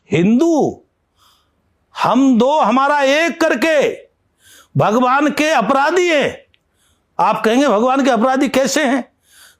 हिंदू हम दो हमारा एक करके भगवान के अपराधी हैं। आप कहेंगे भगवान के अपराधी कैसे हैं?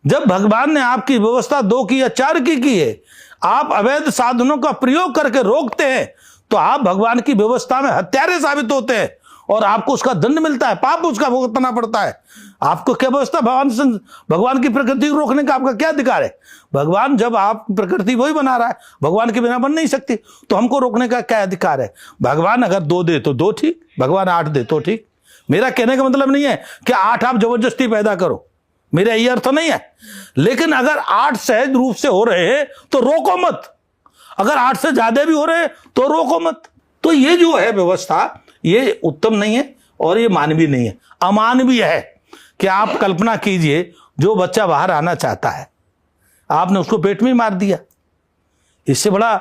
जब भगवान ने आपकी व्यवस्था 2 की या 4 की है, आप अवैध साधनों का प्रयोग करके रोकते हैं तो आप भगवान की व्यवस्था में हत्यारे साबित होते हैं और आपको उसका दंड मिलता है, पाप उसका भुगतना पड़ता है। आपको क्या व्यवस्था भगवान की प्रकृति को रोकने का आपका क्या अधिकार है? भगवान जब आप प्रकृति वही बना रहा है, भगवान के बिना बन नहीं सकती, तो हमको रोकने का क्या अधिकार है? भगवान अगर 2 दे तो 2 ठीक, भगवान 8 दे तो ठीक। मेरा कहने का मतलब नहीं है कि 8 आप जबरदस्ती पैदा करो, मेरा ये अर्थ नहीं है। लेकिन अगर 8 सहज रूप से हो रहे हैं तो रोको मत, अगर 8 से ज्यादा भी हो रहे हैं तो रोको मत। तो ये जो है व्यवस्था, ये उत्तम नहीं है और ये मानवीय नहीं है, अमानवीय है। कि आप कल्पना कीजिए, जो बच्चा बाहर आना चाहता है आपने उसको पेट में मार दिया, इससे बड़ा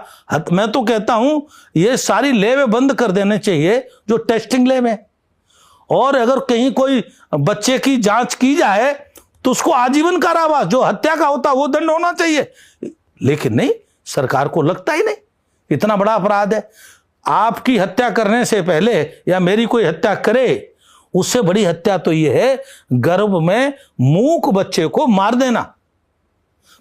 मैं तो कहता हूं ये सारी लेवें बंद कर देने चाहिए जो टेस्टिंग लेव है। और अगर कहीं कोई बच्चे की जांच की जाए तो उसको आजीवन कारावास, जो हत्या का होता है वो दंड होना चाहिए। लेकिन नहीं, सरकार को लगता ही नहीं इतना बड़ा अपराध है। आपकी हत्या करने से पहले या मेरी कोई हत्या करे, उससे बड़ी हत्या तो यह है गर्भ में मूक बच्चे को मार देना।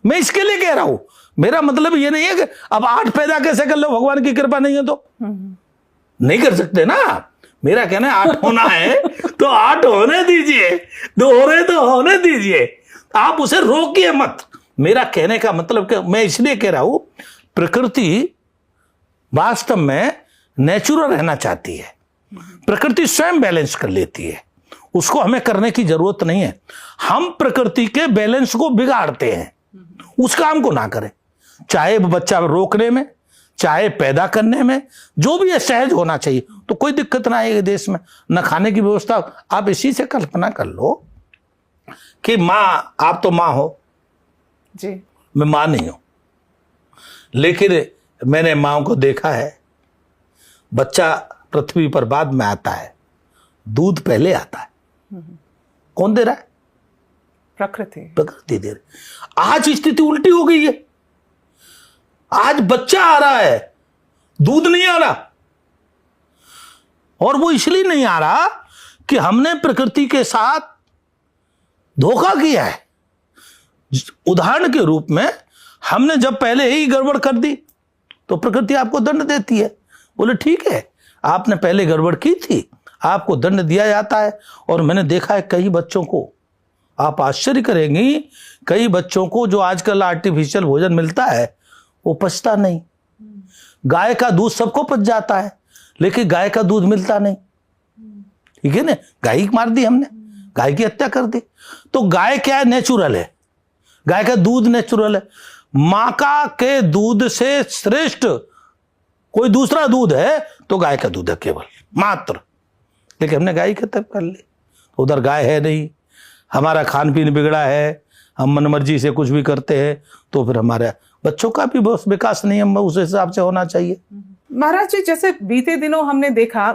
मैं इसके लिए कह रहा हूं, मेरा मतलब ये नहीं है कि अब 8 पैदा कैसे कर लो, भगवान की कृपा नहीं है तो नहीं कर सकते ना। मेरा कहना है 8 होना है तो 8 होने दीजिए, 2 हो रहे तो होने दीजिए, आप उसे रोकिए मत। मेरा कहने का मतलब कि मैं इसलिए कह रहा हूं, प्रकृति वास्तव में नेचुरल रहना चाहती है, प्रकृति स्वयं बैलेंस कर लेती है, उसको हमें करने की जरूरत नहीं है। हम प्रकृति के बैलेंस को बिगाड़ते हैं, उस काम को ना करें। चाहे बच्चा रोकने में, चाहे पैदा करने में, जो भी है सहज होना चाहिए, तो कोई दिक्कत ना आएगी देश में। न खाने की व्यवस्था, आप इसी से कल्पना कर लो कि माँ, आप तो माँ हो जी, मैं माँ नहीं हूं, लेकिन मैंने माँ को देखा है, बच्चा पृथ्वी पर बाद में आता है, दूध पहले आता है। कौन दे रहा है? प्रकृति, प्रकृति दे रही। आज स्थिति उल्टी हो गई है, आज बच्चा आ रहा है, दूध नहीं आ रहा। और वो इसलिए नहीं आ रहा कि हमने प्रकृति के साथ धोखा किया है। उदाहरण के रूप में, हमने जब पहले ही गड़बड़ कर दी तो प्रकृति आपको दंड देती है। बोले ठीक है, आपने पहले गड़बड़ की थी, आपको दंड दिया जाता है। और मैंने देखा है कई बच्चों को, आप आश्चर्य करेंगी, कई बच्चों को जो आजकल आर्टिफिशियल भोजन मिलता है वो पचता नहीं। गाय का दूध सबको पच जाता है, लेकिन गाय का दूध मिलता नहीं। ठीक है ना, गाय मार दी हमने, गाय की हत्या कर दी। तो गाय क्या है? नेचुरल है, गाय का दूध नेचुरल है। मां का के दूध से श्रेष्ठ कोई दूसरा दूध है तो गाय का दूध है केवल, मात्र। लेकिन हमने गाय की हत्या कर ली, उधर गाय है नहीं, हमारा खान पीन बिगड़ा है, हम मनमर्जी से कुछ भी करते हैं, तो फिर हमारे बच्चों का भी विकास नहीं है उस हिसाब से होना चाहिए। महाराज जी, जैसे बीते दिनों हमने देखा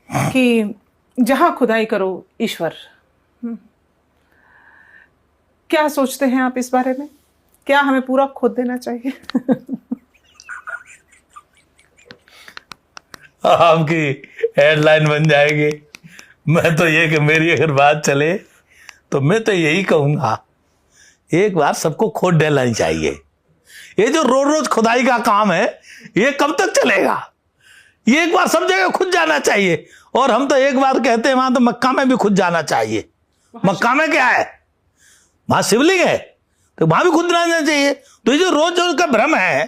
कि जहां खुदाई करो ईश्वर, क्या सोचते हैं आप इस बारे में? क्या हमें पूरा खोद देना चाहिए? आपकी हेडलाइन बन जाएगी। मैं तो ये कि मेरी अगर बात चले तो मैं तो यही कहूंगा, एक बार सबको खोद देना चाहिए। ये जो रोज रोज खुदाई का काम है ये कब तक चलेगा? ये एक बार सब जगह खुद जाना चाहिए। और हम तो एक बार कहते हैं वहां तो मक्का में भी खुद जाना चाहिए। मक्का में क्या है? वहां शिवलिंग है तो वहां भी खुद जाना चाहिए। तो ये जो रोज रोज का भ्रम है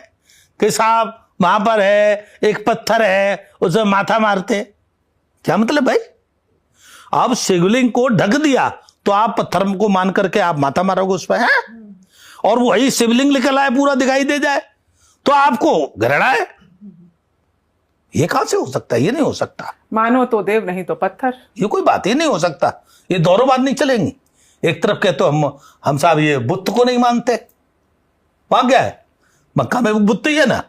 कि साहब वहां पर है, एक पत्थर है, उसे माथा मारते, क्या मतलब भाई? आप शिवलिंग को ढक दिया तो आप पत्थर को मान करके आप माथा मारोगे उस पर, है? और वही शिवलिंग निकल आए पूरा दिखाई दे जाए तो आपको घृणा है? ये कहां से हो सकता है? ये नहीं हो सकता। मानो तो देव, नहीं तो पत्थर। ये कोई बात ही नहीं हो सकता। ये दोनों बात नहीं चलेंगी। एक तरफ कहते तो हम साहब ये बुद्ध को नहीं मानते, वहां क्या है? मक्का में बुद्ध ही है ना।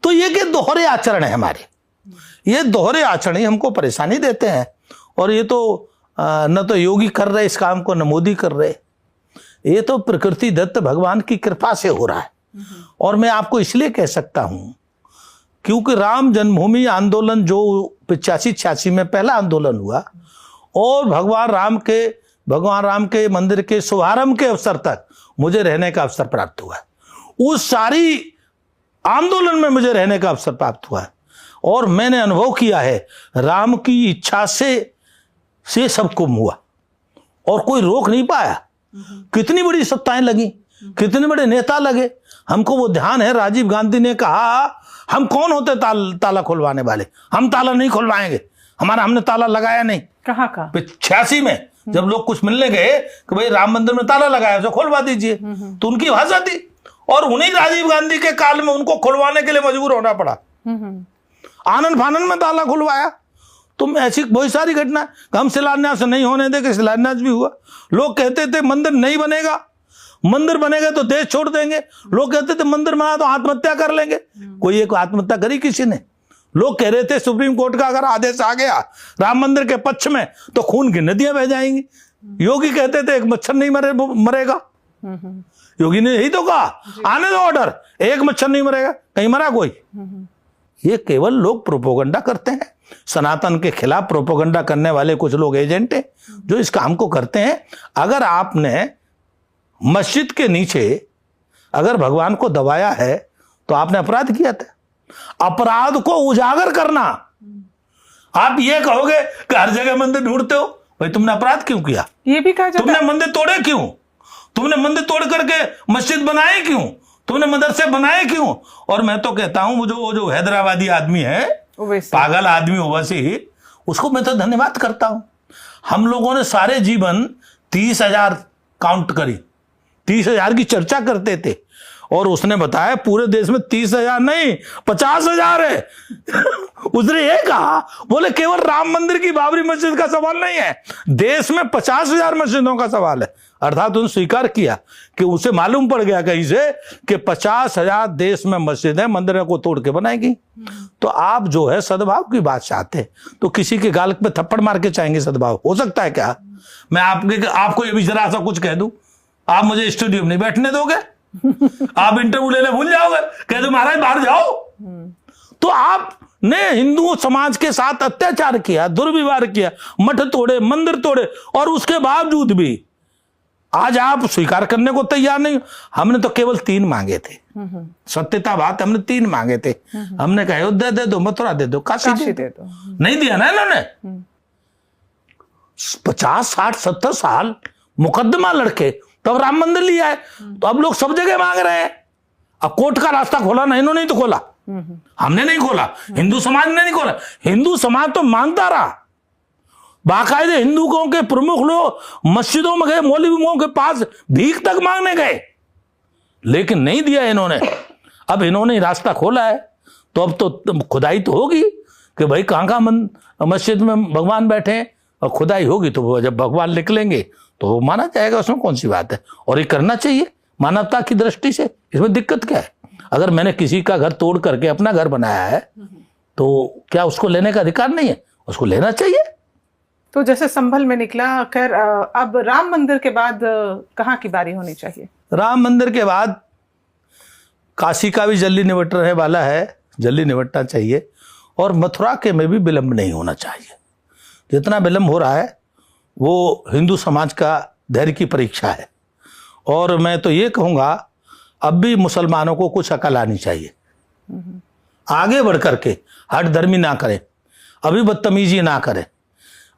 तो ये कि दोहरे आचरण है हमारे, ये दोहरे आचरण ही हमको परेशानी देते हैं। और ये तो न तो योगी कर रहे इस काम को, न मोदी कर रहे। ये तो प्रकृति दत्त भगवान की कृपा से हो रहा है। और मैं आपको इसलिए कह सकता हूं क्योंकि राम जन्मभूमि आंदोलन जो 85-86 में पहला आंदोलन हुआ और भगवान राम के मंदिर के शुभारंभ के अवसर तक मुझे रहने का अवसर प्राप्त हुआ है। उस सारी आंदोलन में मुझे रहने का अवसर प्राप्त हुआ है और मैंने अनुभव किया है राम की इच्छा से सब कुछ हुआ और कोई रोक नहीं पाया। कितनी बड़ी सत्ताएं लगी, कितने बड़े नेता लगे। हमको वो ध्यान है, राजीव गांधी ने कहा हम कौन होते ताला खुलवाने वाले, हम ताला नहीं खुलवाएंगे, हमने ताला लगाया नहीं। कहाँ का 86 में जब लोग कुछ मिलने गए कि भाई राम मंदिर में ताला लगाया तो खुलवा दीजिए, तो उनकी भाषा थी और उन्हीं राजीव गांधी के काल में उनको खुलवाने के लिए मजबूर होना पड़ा। आनंद फानंद में ताला खुलवाया। तुम ऐसी बहुत सारी घटना, हम शिलान्यास नहीं होने दे के शिलान्यास भी हुआ। लोग कहते थे मंदिर नहीं बनेगा, मंदिर बनेगा तो देश छोड़ देंगे। लोग कहते थे मंदिर बना तो आत्महत्या कर लेंगे। कोई एक आत्महत्या करी किसी ने? लोग कह रहे थे सुप्रीम कोर्ट का अगर आदेश आ गया राम मंदिर के पक्ष में तो खून की नदियां बह जाएंगी। योगी कहते थे एक मच्छर नहीं मरेगा। योगी ने यही तो कहा, आने दो ऑर्डर, एक मच्छर नहीं मरेगा। कहीं मरा कोई? ये केवल लोग प्रोपोगंडा करते हैं। सनातन के खिलाफ प्रोपोगंडा करने वाले कुछ लोग एजेंट हैं जो इस काम को करते हैं। अगर आपने मस्जिद के नीचे अगर भगवान को दबाया है तो आपने अपराध किया था। अपराध को उजागर करना, आप ये कहोगे कि हर जगह मंदिर ढूंढते हो, भाई तुमने अपराध क्यों किया? ये भी कहा जाता तुमने मंदिर तोड़े क्यों? तुमने मंदिर तोड़ करके मस्जिद बनाए क्यों? तुमने मदरसे बनाए क्यों? और मैं तो कहता हूं वो जो हैदराबादी आदमी है, पागल आदमी ओवैसी, उसको मैं तो धन्यवाद करता हूं। हम लोगों ने सारे जीवन 30,000 काउंट करी, 30,000 की चर्चा करते थे और उसने बताया पूरे देश में 30,000 नहीं 50,000 है। उसने ये कहा, बोले केवल राम मंदिर की बाबरी मस्जिद का सवाल नहीं है, देश में 50,000 मस्जिदों का सवाल है। अर्थात उन्होंने स्वीकार किया कि उसे मालूम पड़ गया कहीं से कि 50,000 देश में मस्जिद है, मंदिरों को तोड़ के बनाएगी। तो आप जो है सद्भाव की बात चाहते हैं तो किसी के गाल पे थप्पड़ मार के चाहेंगे सद्भाव हो सकता है क्या? मैं आपको ये भी जरा सा कुछ कह दूं, आप मुझे स्टूडियो में नहीं बैठने दोगे, आप इंटरव्यू लेने भूल जाओगे, कह दो महाराज बाहर जाओ। तो आपने हिंदू समाज के साथ अत्याचार किया, दुर्व्यवहार किया, मठ तोड़े, मंदिर तोड़े और उसके बावजूद भी आज आप स्वीकार करने को तैयार नहीं। हमने तो केवल 3 मांगे थे, सत्यता बात, हमने 3 मांगे थे। हमने कहा अयोध्या दे दो, मथुरा दे दो, काशी दे दो। नहीं दिया ना इन्होंने। 50, 60, 70 साल मुकदमा लड़के तो अब राम मंदिर लिया है, तो अब लोग सब जगह मांग रहे हैं। अब कोर्ट का रास्ता खोला ना, इन्होंने तो खोला, हमने नहीं खोला, हिंदू समाज ने नहीं खोला। हिंदू समाज तो मांगता रहा, बाकायदे हिंदुओं के प्रमुख लोग मस्जिदों में गए, मौलवियों के पास भीख तक मांगने गए, लेकिन नहीं दिया इन्होंने। अब इन्होंने रास्ता खोला है तो अब तो खुदाई तो होगी कि भाई कहाँ मस्जिद में भगवान बैठे हैं, और खुदाई होगी तो जब भगवान निकलेंगे तो वो माना जाएगा, उसमें कौन सी बात है। और ये करना चाहिए मानवता की दृष्टि से, इसमें दिक्कत क्या है? अगर मैंने किसी का घर तोड़ करके अपना घर बनाया है तो क्या उसको लेने का अधिकार नहीं है? उसको लेना चाहिए। तो जैसे संभल में निकला, खैर अब राम मंदिर के बाद कहाँ की बारी होनी चाहिए? राम मंदिर के बाद काशी का भी जल्दी निपटने वाला है, जल्दी निपटना चाहिए। और मथुरा के में भी विलंब नहीं होना चाहिए। जितना विलंब हो रहा है वो हिंदू समाज का धैर्य की परीक्षा है। और मैं तो ये कहूँगा अब भी मुसलमानों को कुछ अकल आनी चाहिए, आगे बढ़ करके हठधर्मी ना करें, अभी बदतमीजी ना करें।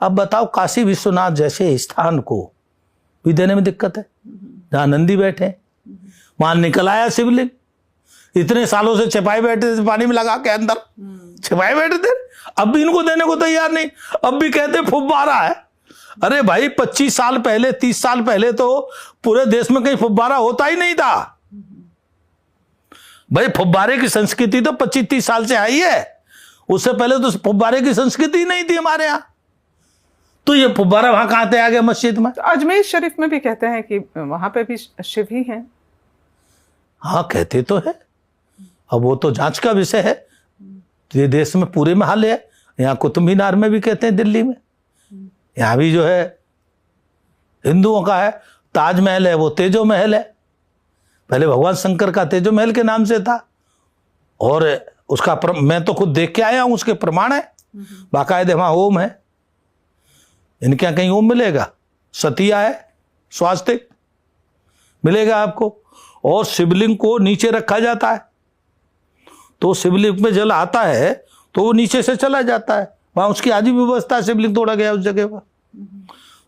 अब बताओ काशी विश्वनाथ जैसे स्थान को भी देने में दिक्कत है, जहाँ नंदी बैठे, वहां निकल आया शिवलिंग, इतने सालों से छिपाए बैठे थे, पानी में लगा के अंदर छिपाए बैठे थे, अब भी इनको देने को तैयार नहीं। अब भी कहते फुब्बारा है। अरे भाई 25 साल पहले, 30 साल पहले तो पूरे देश में कहीं फुब्बारा होता ही नहीं था। भाई फुब्बारे की संस्कृति तो 25-30 साल से आई है, उससे पहले तो फुब्बारे की संस्कृति नहीं थी हमारे यहाँ। तो ये फुब्बारा वहां कहां से आ गया मस्जिद में? तो अजमेर शरीफ में भी कहते हैं कि वहां पे भी शिव ही हैं। हाँ कहते तो है, अब वो तो जांच का विषय है। ये देश में पूरे में हाल है, यहाँ कुतुब मीनार में भी कहते हैं, दिल्ली में, यहाँ भी जो है हिंदुओं का है। ताजमहल है वो तेजो महल है, पहले भगवान शंकर का तेजो महल के नाम से था, और उसका मैं तो खुद देख के आया हूं, उसके प्रमाण है, बाकायदे वहां ओम है। इनके यहाँ कहीं ओम मिलेगा? सतिया है, स्वास्तिक मिलेगा आपको। और शिवलिंग को नीचे रखा जाता है, तो शिवलिंग में जल आता है तो वो नीचे से चला जाता है, वहां उसकी आदि व्यवस्था है, शिवलिंग तोड़ा गया उस जगह पर।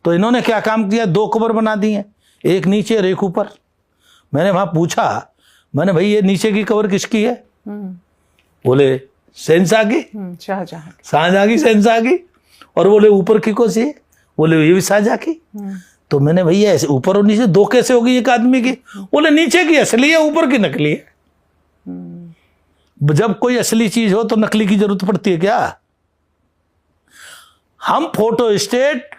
तो इन्होंने क्या काम किया, 2 कबर बना दिए, एक नीचे और एक ऊपर। मैंने वहां पूछा, मैंने भाई ये नीचे की कबर किसकी है? बोले शहंशाह की, शाहजहां की, शहंशाह की। और बोले ऊपर की कौन सी है? बोले ये भी शाहजहां की। तो मैंने भैया ऐसे ऊपर और नीचे 2 कैसे होगी एक आदमी की? बोले नीचे की असली है, ऊपर की नकली है। जब कोई असली चीज हो तो नकली की जरूरत पड़ती है क्या? हम फोटो स्टेट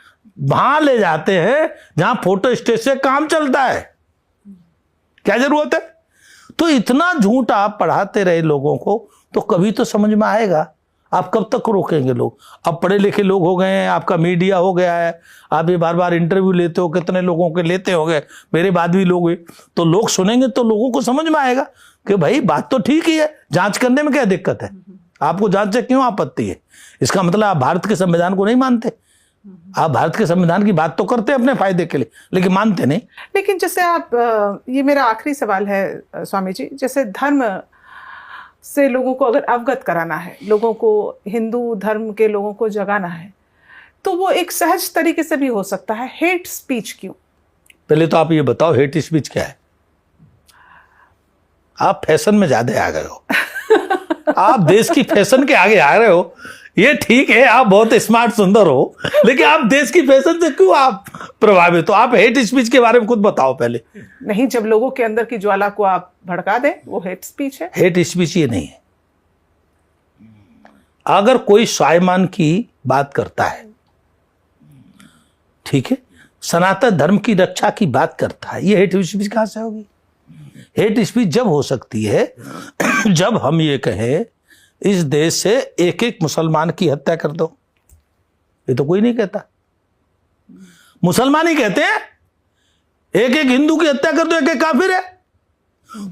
वहां ले जाते हैं जहां फोटो स्टेट से काम चलता है, क्या जरूरत है? तो इतना झूठ आप पढ़ाते रहे लोगों को तो कभी तो समझ में आएगा। आप कब तक रोकेंगे लोग? अब पढ़े लिखे लोग हो गए हैं, आपका मीडिया हो गया है, आप ये बार बार इंटरव्यू लेते हो, कितने लोगों के लेते होंगे, मेरे बाद भी लोग हुए, तो लोग सुनेंगे तो लोगों को समझ में आएगा कि भाई बात तो ठीक ही है, जांच करने में क्या दिक्कत है? आपको जांच से क्यों आपत्ति है? इसका मतलब आप भारत के संविधान को नहीं मानते। आप भारत के संविधान की बात तो करते हैं अपने फायदे के लिए, लेकिन मानते नहीं। लेकिन जैसे आप, ये मेरा आखिरी सवाल है स्वामी जी, जैसे धर्म से लोगों को अगर अवगत कराना है, लोगों को हिंदू धर्म के लोगों को जगाना है, तो वो एक सहज तरीके से भी हो सकता है। हेट स्पीच क्यों? पहले तो आप ये बताओ हेट स्पीच क्या है? आप फैशन में ज्यादा आ गए हो। आप देश की फैशन के आगे आ रहे हो। ये ठीक है, आप बहुत स्मार्ट सुंदर हो, लेकिन आप देश की फैशन से क्यों आप प्रभावित हो? आप हेट स्पीच के बारे में खुद बताओ पहले। नहीं, जब लोगों के अंदर की ज्वाला को आप भड़का दें, वो हेट स्पीच है। हेट स्पीच ये नहीं है। अगर कोई स्वाभिमान की बात करता है, ठीक है, सनातन धर्म की रक्षा की बात करता है, ये हेट स्पीच कहां से होगी? हेट स्पीच जब हो सकती है जब हम ये कहें इस देश से एक एक मुसलमान की हत्या कर दो। ये तो कोई नहीं कहता, मुसलमान ही कहते हैं एक एक हिंदू की हत्या कर दो, एक एक काफिर है।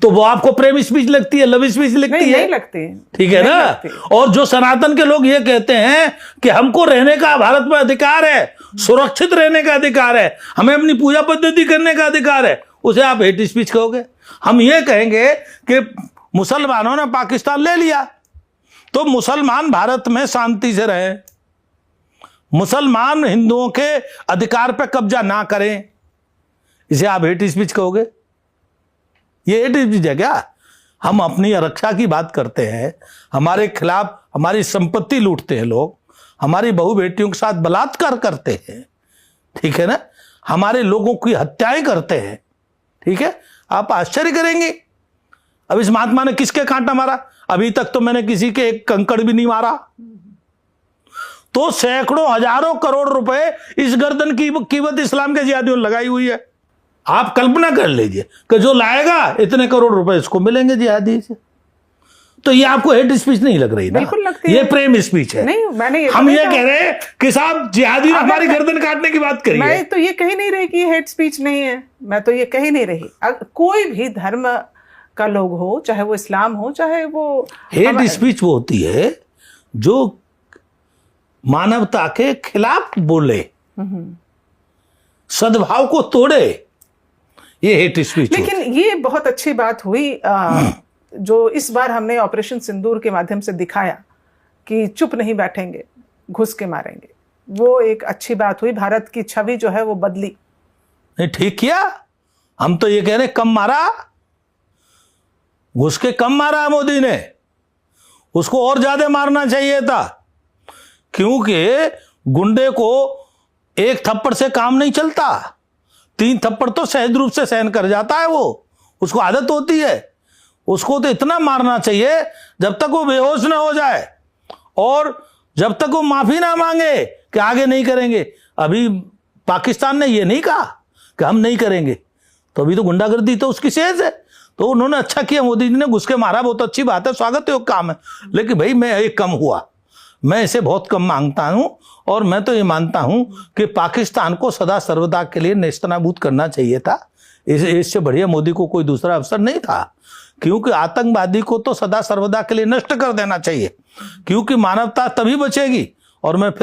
तो वो आपको प्रेम स्पीच लगती है, लव स्पीच लगती है? नहीं लगती, ठीक है ना। और जो सनातन के लोग ये कहते हैं कि हमको रहने का भारत में अधिकार है, सुरक्षित रहने का अधिकार है, हमें अपनी पूजा पद्धति करने का अधिकार है, उसे आप हेट स्पीच कहोगे? हम ये कहेंगे कि मुसलमानों ने पाकिस्तान ले लिया तो मुसलमान भारत में शांति से रहे, मुसलमान हिंदुओं के अधिकार पर कब्जा ना करें, इसे आप हेट स्पीच कहोगे? ये हेट स्पीच है क्या? हम अपनी रक्षा की बात करते हैं, हमारे खिलाफ हमारी संपत्ति लूटते हैं लोग, हमारी बहू बेटियों के साथ बलात्कार करते हैं, ठीक है ना, हमारे लोगों की हत्याएं करते हैं, ठीक है। आप आश्चर्य करेंगे, अब इस महात्मा ने किसके कांटा मारा? अभी तक तो मैंने किसी के एक कंकड़ भी नहीं मारा, तो सैकड़ों हजारों करोड़ रुपए इस गर्दन की कीमत इस्लाम के जिहादियों ने लगाई हुई है। आप कल्पना कर लीजिए कि जो लाएगा इतने करोड़ रुपए इसको मिलेंगे जिहादी से। तो ये आपको हेट स्पीच नहीं लग रही ना? बिल्कुल लगती ये है। प्रेम स्पीच है। नहीं, मैंने हम ये कह रहे हैं कि साहब जिहादी ने हमारी गर्दन काटने की बात करी है। मैं तो ये कह ही नहीं रही कि हेट स्पीच नहीं है, मैं तो ये कह ही नहीं रही। कोई भी धर्म का लोग हो, चाहे वो इस्लाम हो, चाहे वो हेट स्पीच वो होती है जो मानवता के खिलाफ बोले, सद्भाव को तोड़े, ये हेट स्पीच। लेकिन ये बहुत अच्छी बात हुई जो इस बार हमने ऑपरेशन सिंदूर के माध्यम से दिखाया कि चुप नहीं बैठेंगे, घुस के मारेंगे। वो एक अच्छी बात हुई, भारत की छवि जो है वो बदली। नहीं, ठीक किया। हम तो ये कह रहे कम मारा, घुस के कम मारा मोदी ने, उसको और ज्यादा मारना चाहिए था, क्योंकि गुंडे को एक थप्पड़ से काम नहीं चलता, 3 थप्पड़ तो सहज रूप से सहन कर जाता है, वो उसको आदत होती है। उसको तो इतना मारना चाहिए जब तक वो बेहोश ना हो जाए और जब तक वो माफी ना मांगे कि आगे नहीं करेंगे। अभी पाकिस्तान ने ये नहीं कहा कि हम नहीं करेंगे, तो अभी तो गुंडागर्दी तो उसकी सेज है। तो उन्होंने अच्छा किया, मोदी जी ने घुस के मारा, बहुत अच्छी बात है, स्वागत योग्य काम है। लेकिन भाई मैं एक कम हुआ, मैं इसे बहुत कम मांगता हूं, और मैं तो ये मानता हूं कि पाकिस्तान को सदा सर्वदा के लिए नेस्तनाबूद करना चाहिए था। इससे बढ़िया मोदी को कोई दूसरा अवसर नहीं था, क्योंकि आतंकवादी को तो सदा सर्वदा के लिए नष्ट कर देना चाहिए, क्योंकि मानवता तभी बचेगी। और मैं फिर